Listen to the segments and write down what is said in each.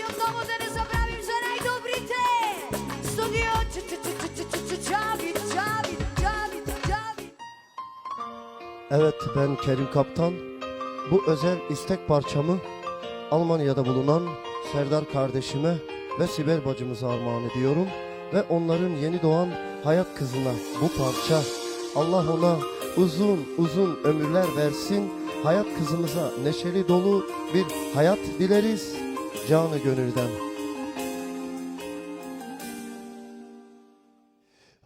studio Znowu da ne zapravim za najdobrite. Studio Cavit. Evet, ben Kerim Kaptan. Bu özel istek parçamı Almanya'da bulunan Serdar kardeşime ve Sibel bacımıza armağan ediyorum. Ve onların yeni doğan hayat kızına bu parça. Allah ona uzun uzun ömürler versin. Hayat kızımıza neşeli dolu bir hayat dileriz canı gönülden.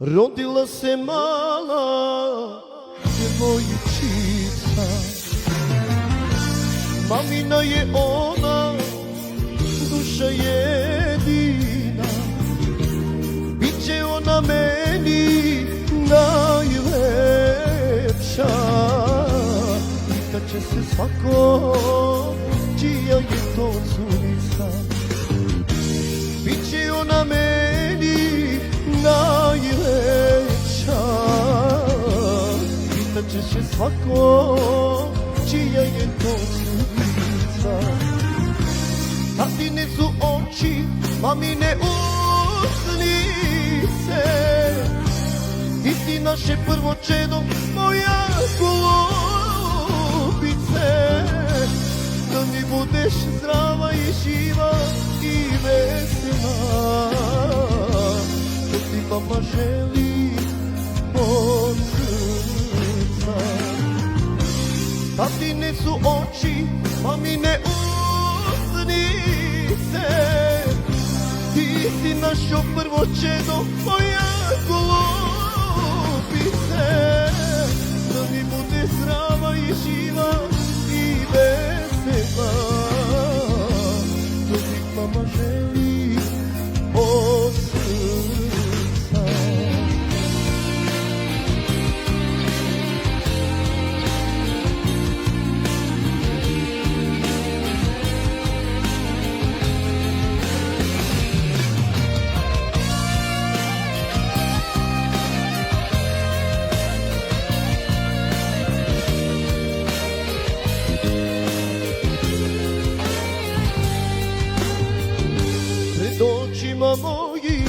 Rodila se mala djevojčica, mamina je ona, duša jedina, bit će ona meni najlepša. Pitat će se svako čija je to curica, bit će ona meni najlepša. Pitat će se svako čija je to curica. Tatine su oči, mamine usnice, ti si naše prvo čedo, moja golubice. Da mi budeš zdrava i živa i vesela, to ti mama želi od srca. Tatine su oči, mamine usnice, ti si našo prvo čedo, moja golubice. Da mi bude zdrava i živa i vesela, to ti mama želi od srca. Pred očima mojim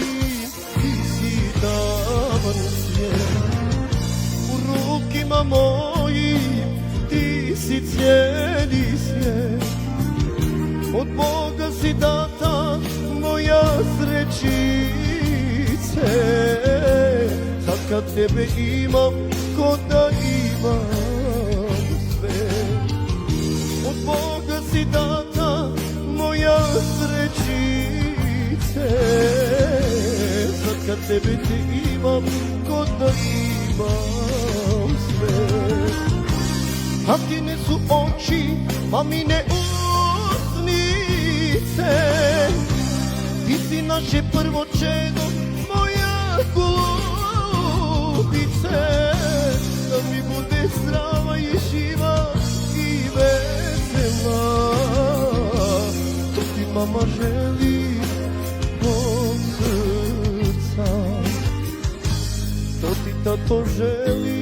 ti si davan svijet, u rukima mojim ti si cijeli svijet. Od Boga si data moja srećice, sad kad tebe imam ko da imam sve. Od Boga si data moja srećice, sad kad tebe te imam ko da imam sve. Tatine su oči, mamine usnice, ti si naše prvo čedo, moja golubice. Da mi bude zdrava i živa i vesela, to ti mama želi od srca, to ti tato želi